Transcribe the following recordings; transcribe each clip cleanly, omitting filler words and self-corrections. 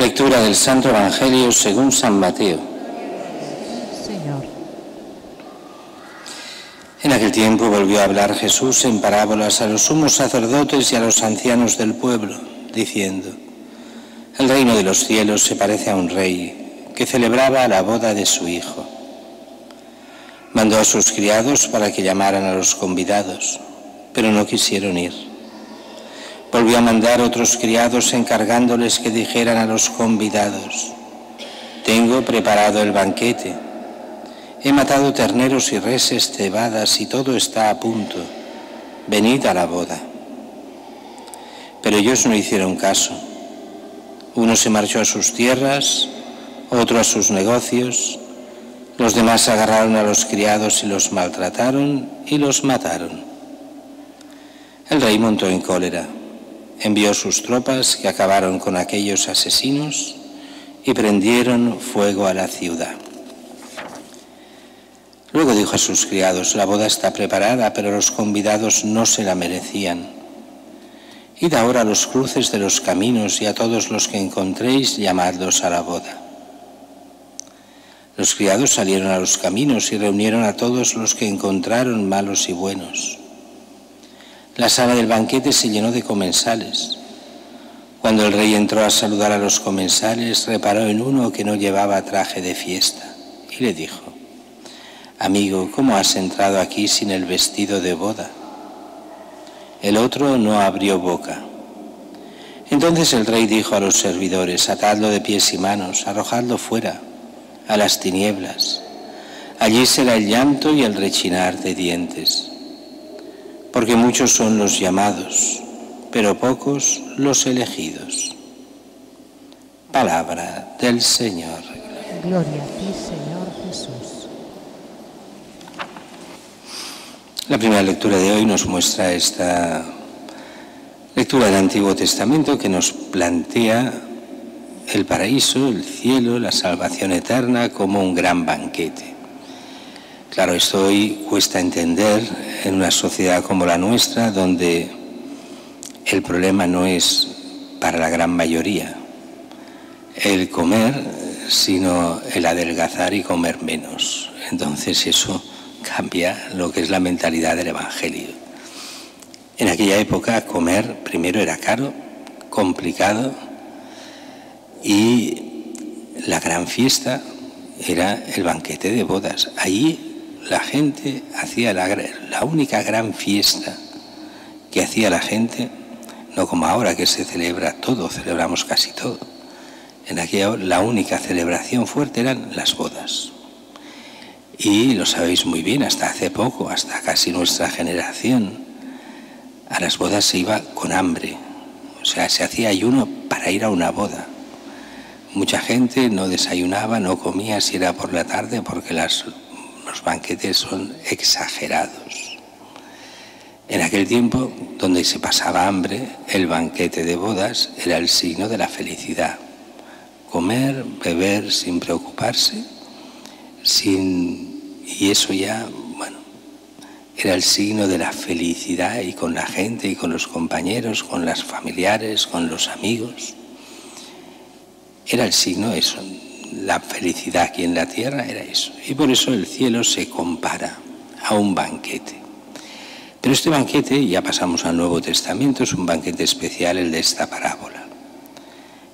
Lectura del Santo Evangelio según San Mateo. Señor. En aquel tiempo volvió a hablar Jesús en parábolas a los sumos sacerdotes y a los ancianos del pueblo, diciendo: El reino de los cielos se parece a un rey que celebraba la boda de su hijo. Mandó a sus criados para que llamaran a los convidados, pero no quisieron ir. Volvió a mandar otros criados encargándoles que dijeran a los convidados: Tengo preparado el banquete. He matado terneros y reses cebadas y todo está a punto. Venid a la boda. Pero ellos no hicieron caso. Uno se marchó a sus tierras, otro a sus negocios. Los demás agarraron a los criados y los maltrataron y los mataron. El rey montó en cólera. Envió sus tropas que acabaron con aquellos asesinos y prendieron fuego a la ciudad. Luego dijo a sus criados: La boda está preparada, pero los convidados no se la merecían. Id ahora a los cruces de los caminos y a todos los que encontréis, llamadlos a la boda. Los criados salieron a los caminos y reunieron a todos los que encontraron, malos y buenos. La sala del banquete se llenó de comensales. Cuando el rey entró a saludar a los comensales, reparó en uno que no llevaba traje de fiesta y le dijo: Amigo, ¿cómo has entrado aquí sin el vestido de boda? El otro no abrió boca. Entonces el rey dijo a los servidores: Atadlo de pies y manos, arrojadlo fuera, a las tinieblas. Allí será el llanto y el rechinar de dientes. Porque muchos son los llamados, pero pocos los elegidos. Palabra del Señor. Gloria a ti, Señor Jesús. La primera lectura de hoy nos muestra esta lectura del Antiguo Testamento que nos plantea el paraíso, el cielo, la salvación eterna como un gran banquete. Claro, esto hoy cuesta entender en una sociedad como la nuestra, donde el problema no es para la gran mayoría el comer, sino el adelgazar y comer menos. Entonces eso cambia lo que es la mentalidad del Evangelio. En aquella época comer primero era caro, complicado, y la gran fiesta era el banquete de bodas. Allí la gente hacía la única gran fiesta que hacía la gente, no como ahora que se celebra todo, celebramos casi todo. En aquella la única celebración fuerte eran las bodas. Y lo sabéis muy bien, hasta hace poco, hasta casi nuestra generación, a las bodas se iba con hambre. O sea, se hacía ayuno para ir a una boda. Mucha gente no desayunaba, no comía si era por la tarde, porque los banquetes son exagerados. En aquel tiempo, donde se pasaba hambre, el banquete de bodas era el signo de la felicidad. Comer, beber sin preocuparse, y eso ya, bueno, era el signo de la felicidad, y con la gente, y con los compañeros, con los familiares, con los amigos. Era el signo eso, la felicidad aquí en la tierra era eso. Y por eso el cielo se compara a un banquete. Pero este banquete, ya pasamos al Nuevo Testamento, es un banquete especial, el de esta parábola.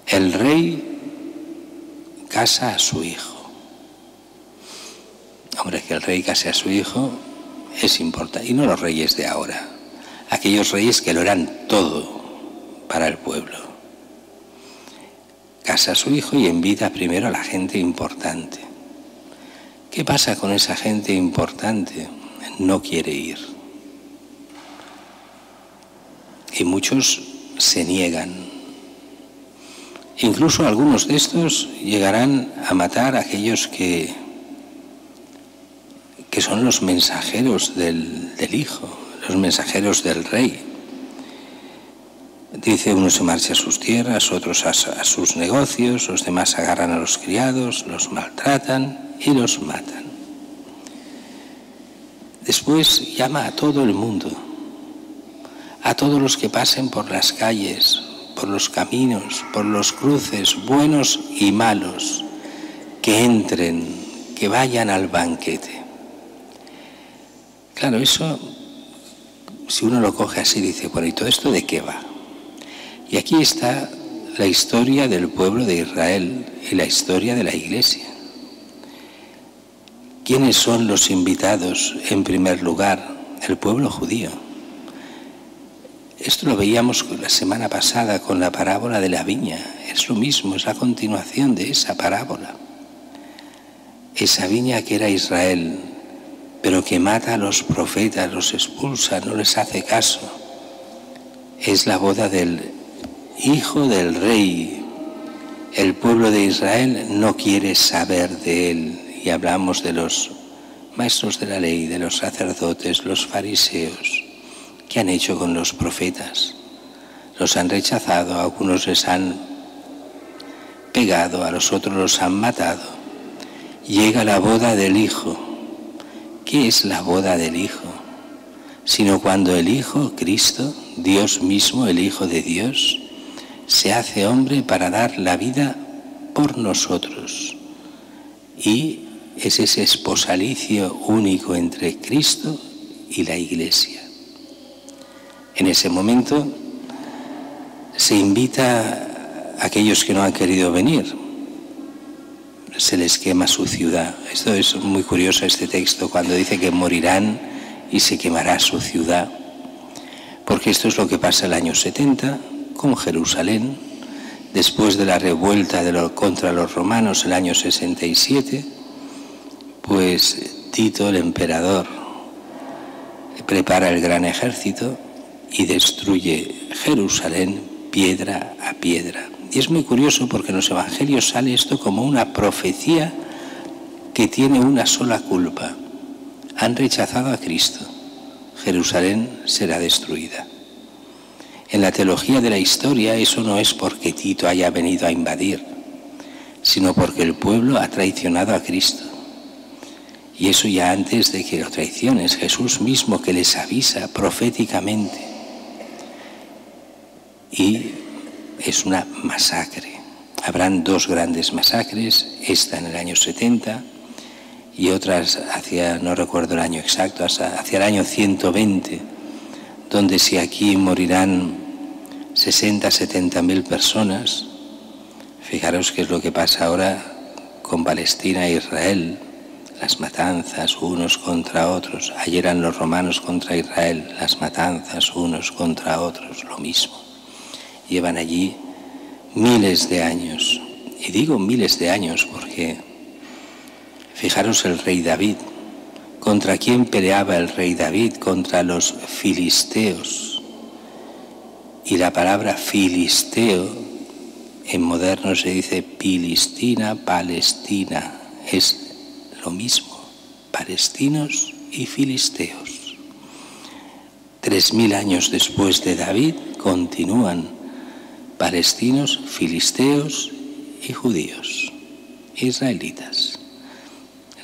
El rey casa a su hijo. Hombre, que el rey case a su hijo es importante, y no los reyes de ahora, aquellos reyes que lo eran todo para el pueblo. Casa a su hijo y invita primero a la gente importante. ¿Qué pasa con esa gente importante? No quiere ir. Y muchos se niegan. Incluso algunos de estos llegarán a matar a aquellos que son los mensajeros del hijo, los mensajeros del rey. Dice, uno se marcha a sus tierras, otros a sus negocios, los demás agarran a los criados, los maltratan y los matan. Después llama a todo el mundo, a todos los que pasen por las calles, por los caminos, por los cruces, buenos y malos, que entren, que vayan al banquete. Claro, eso, si uno lo coge así, dice, bueno, ¿y todo esto de qué va? Y aquí está la historia del pueblo de Israel y la historia de la Iglesia. ¿Quiénes son los invitados? En primer lugar, el pueblo judío. Esto lo veíamos la semana pasada con la parábola de la viña. Es lo mismo, es la continuación de esa parábola. Esa viña que era Israel, pero que mata a los profetas, los expulsa, no les hace caso. Es la boda del hijo del rey. El pueblo de Israel no quiere saber de él. Y hablamos de los maestros de la ley, de los sacerdotes, los fariseos. ¿Qué han hecho con los profetas? Los han rechazado, a algunos les han pegado, a los otros los han matado. Llega la boda del Hijo. ¿Qué es la boda del Hijo? Sino cuando el Hijo, Cristo, Dios mismo, el Hijo de Dios, se hace hombre para dar la vida por nosotros. Y es ese esposalicio único entre Cristo y la Iglesia. En ese momento se invita a aquellos que no han querido venir. Se les quema su ciudad. Esto es muy curioso, este texto, cuando dice que morirán y se quemará su ciudad. Porque esto es lo que pasa el año 70 con Jerusalén, después de la revuelta contra los romanos el año 67, pues Tito, el emperador, prepara el gran ejército y destruye Jerusalén piedra a piedra. Y es muy curioso porque en los evangelios sale esto como una profecía que tiene una sola culpa. Han rechazado a Cristo. Jerusalén será destruida. En la teología de la historia eso no es porque Tito haya venido a invadir, sino porque el pueblo ha traicionado a Cristo. Y eso ya antes de que lo traiciones, Jesús mismo que les avisa proféticamente. Y es una masacre. Habrán dos grandes masacres, esta en el año 70 y otras hacia, no recuerdo el año exacto, hacia el año 120, donde si aquí morirán 60, 70.000 personas, fijaros qué es lo que pasa ahora con Palestina e Israel, las matanzas unos contra otros. Ayer eran los romanos contra Israel, las matanzas unos contra otros, lo mismo. Llevan allí miles de años. Y digo miles de años porque, fijaros el rey David. ¿Contra quién peleaba el rey David? Contra los filisteos. Y la palabra filisteo, en moderno se dice Pilistina, Palestina. Es lo mismo, palestinos y filisteos. 3000 años después de David continúan palestinos, filisteos y judíos, israelitas.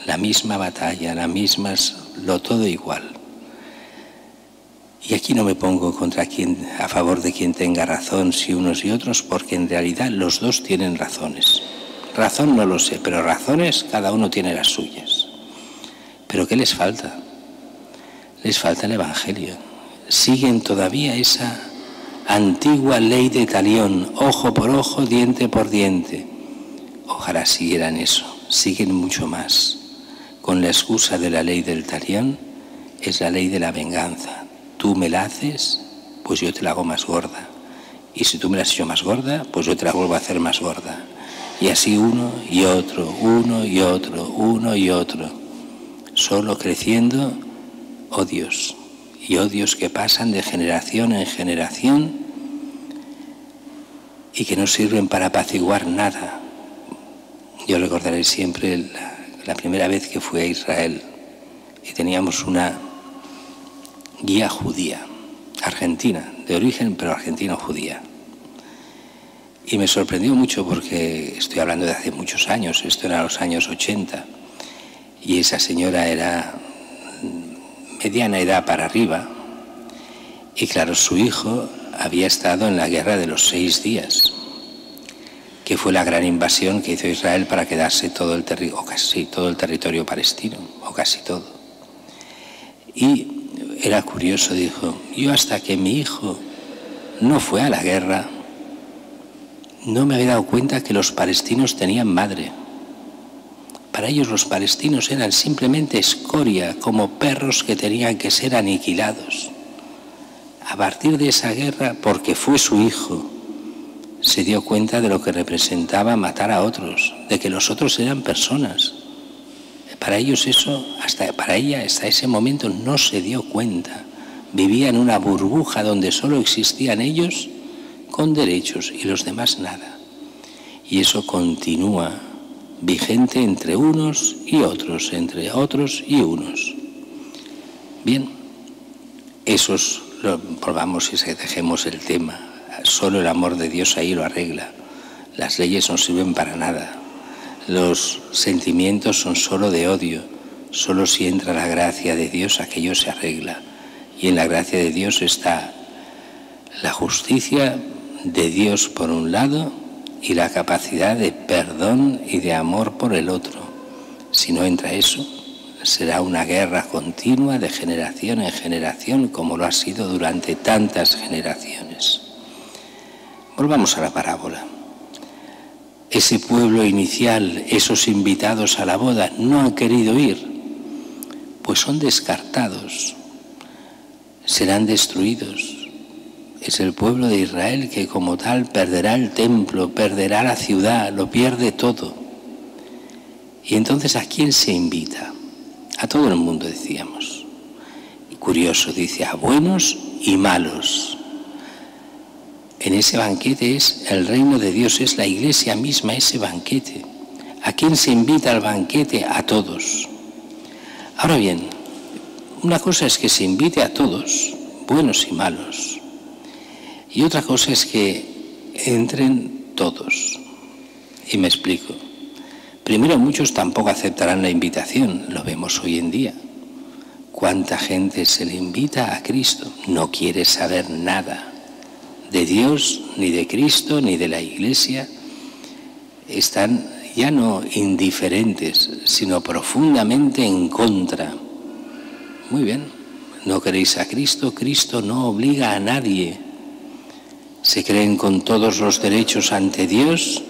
La misma batalla, las mismas, todo igual. Y aquí no me pongo a favor de quien tenga razón, si unos y otros, porque en realidad los dos tienen razones. Razón no lo sé, pero razones cada uno tiene las suyas. ¿Pero qué les falta? Les falta el Evangelio. Siguen todavía esa antigua ley de talión, ojo por ojo, diente por diente. Ojalá siguieran eso, siguen mucho más. Con la excusa de la ley del talión, es la ley de la venganza. Tú me la haces, pues yo te la hago más gorda. Y si tú me la has hecho más gorda, pues yo te la vuelvo a hacer más gorda. Y así uno y otro, uno y otro, uno y otro. Solo creciendo odios. Y odios que pasan de generación en generación y que no sirven para apaciguar nada. Yo recordaré siempre la primera vez que fui a Israel y teníamos una guía judía, argentina, de origen, pero argentino-judía. Y me sorprendió mucho porque estoy hablando de hace muchos años, esto era los años 80, y esa señora era mediana edad para arriba, y claro, su hijo había estado en la guerra de los 6 días, que fue la gran invasión que hizo Israel para quedarse todo el o casi todo el territorio palestino, o casi todo. Y era curioso, dijo, yo hasta que mi hijo no fue a la guerra, no me había dado cuenta que los palestinos tenían madre. Para ellos los palestinos eran simplemente escoria, como perros que tenían que ser aniquilados. A partir de esa guerra, porque fue su hijo, se dio cuenta de lo que representaba matar a otros, de que los otros eran personas. Para ellos eso, para ella hasta ese momento no se dio cuenta. Vivía en una burbuja donde solo existían ellos con derechos y los demás nada. Y eso continúa vigente entre unos y otros, entre otros y unos. Bien, volvamos y dejemos el tema. Solo el amor de Dios ahí lo arregla. Las leyes no sirven para nada. Los sentimientos son solo de odio. Solo si entra la gracia de Dios aquello se arregla. Y en la gracia de Dios está la justicia de Dios por un lado y la capacidad de perdón y de amor por el otro. Si no entra eso, será una guerra continua de generación en generación, como lo ha sido durante tantas generaciones. Volvamos a la parábola. Ese pueblo inicial, esos invitados a la boda, no han querido ir, pues son descartados, serán destruidos. Es el pueblo de Israel que como tal perderá el templo, perderá la ciudad, lo pierde todo. Y entonces, ¿a quién se invita? A todo el mundo, decíamos. Y curioso, dice, a buenos y malos. En ese banquete es el reino de Dios, es la iglesia misma, ese banquete. ¿A quién se invita al banquete? A todos. Ahora bien, una cosa es que se invite a todos, buenos y malos. Y otra cosa es que entren todos. Y me explico. Primero, muchos tampoco aceptarán la invitación, lo vemos hoy en día. ¿Cuánta gente se le invita a Cristo? No quiere saber nada de Dios, ni de Cristo, ni de la Iglesia. Están ya no indiferentes, sino profundamente en contra. Muy bien, no queréis a Cristo, Cristo no obliga a nadie. Se creen con todos los derechos ante Dios,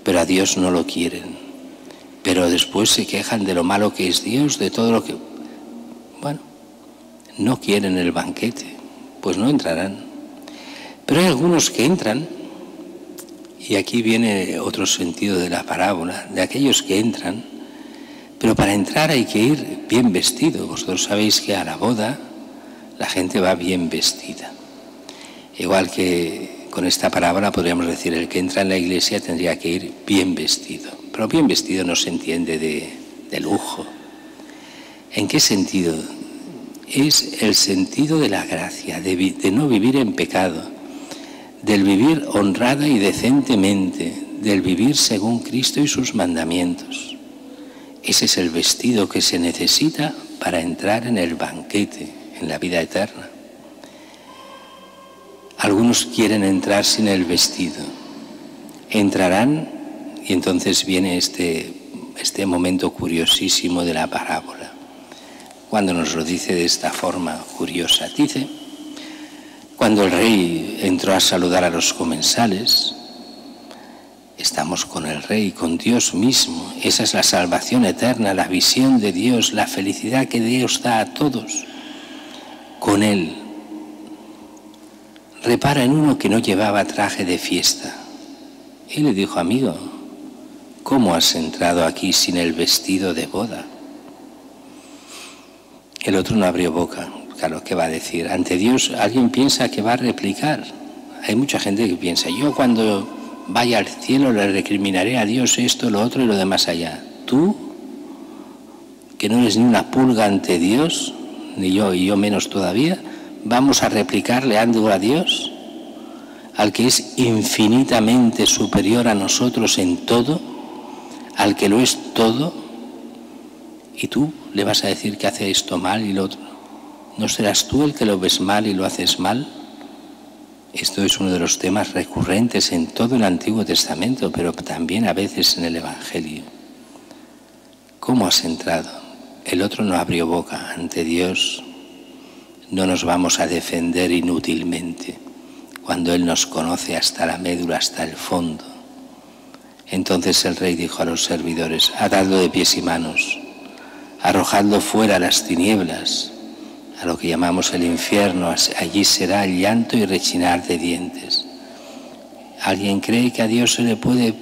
pero a Dios no lo quieren. Pero después se quejan de lo malo que es Dios, de todo lo que... Bueno, no quieren el banquete, pues no entrarán. Pero hay algunos que entran, y aquí viene otro sentido de la parábola, de aquellos que entran, pero para entrar hay que ir bien vestido. Vosotros sabéis que a la boda la gente va bien vestida. Igual que con esta parábola podríamos decir, el que entra en la iglesia tendría que ir bien vestido. Pero bien vestido no se entiende de lujo. ¿En qué sentido? Es el sentido de la gracia, de no vivir en pecado, del vivir honrada y decentemente, del vivir según Cristo y sus mandamientos. Ese es el vestido que se necesita para entrar en el banquete, en la vida eterna. Algunos quieren entrar sin el vestido. Entrarán y entonces viene este momento curiosísimo de la parábola. Cuando nos lo dice de esta forma curiosa, dice, cuando el rey entró a saludar a los comensales, estamos con el rey, con Dios mismo. Esa es la salvación eterna, la visión de Dios, la felicidad que Dios da a todos. Con él. Repara en uno que no llevaba traje de fiesta. Y le dijo, amigo, ¿cómo has entrado aquí sin el vestido de boda? El otro no abrió boca. Claro, ¿qué va a decir? Ante Dios alguien piensa que va a replicar. Hay mucha gente que piensa, yo cuando vaya al cielo le recriminaré a Dios esto, lo otro y lo demás allá. Tú, que no eres ni una pulga ante Dios, ni yo y yo menos todavía, ¿vamos a replicarle algo a Dios? Al que es infinitamente superior a nosotros en todo, al que lo es todo, y tú le vas a decir que hace esto mal y lo otro. ¿No serás tú el que lo ves mal y lo haces mal? Esto es uno de los temas recurrentes en todo el Antiguo Testamento, pero también a veces en el Evangelio. ¿Cómo has entrado? El otro no abrió boca ante Dios. No nos vamos a defender inútilmente cuando Él nos conoce hasta la médula, hasta el fondo. Entonces el rey dijo a los servidores: atadlo de pies y manos, arrojadlo fuera a las tinieblas, a lo que llamamos el infierno. Allí será el llanto y rechinar de dientes. ¿Alguien cree que a Dios se le puede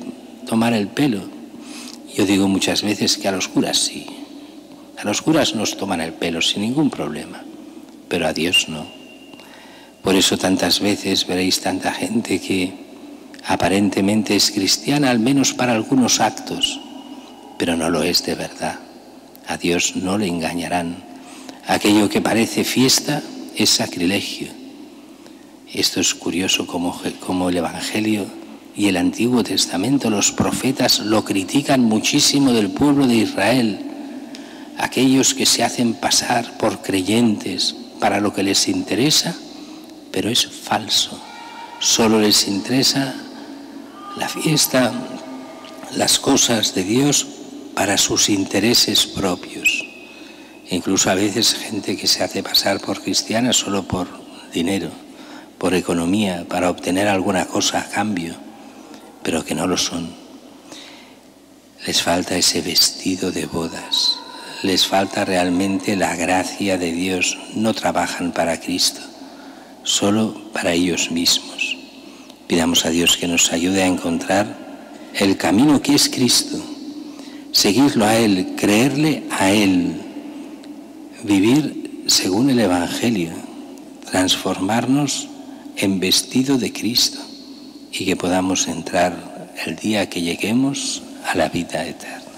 tomar el pelo? Yo digo muchas veces que a los curas sí. A los curas nos toman el pelo sin ningún problema, pero a Dios no. Por eso tantas veces veréis tanta gente que aparentemente es cristiana, al menos para algunos actos, pero no lo es de verdad. A Dios no le engañarán. Aquello que parece fiesta es sacrilegio. Esto es curioso como el Evangelio y el Antiguo Testamento, los profetas lo critican muchísimo del pueblo de Israel. Aquellos que se hacen pasar por creyentes para lo que les interesa, pero es falso. Solo les interesa la fiesta, las cosas de Dios para sus intereses propios. Incluso a veces gente que se hace pasar por cristiana solo por dinero, por economía, para obtener alguna cosa a cambio, pero que no lo son. Les falta ese vestido de bodas, les falta realmente la gracia de Dios. No trabajan para Cristo, solo para ellos mismos. Pidamos a Dios que nos ayude a encontrar el camino que es Cristo, seguirlo a Él, creerle a Él, vivir según el Evangelio, transformarnos en vestido de Cristo y que podamos entrar el día que lleguemos a la vida eterna.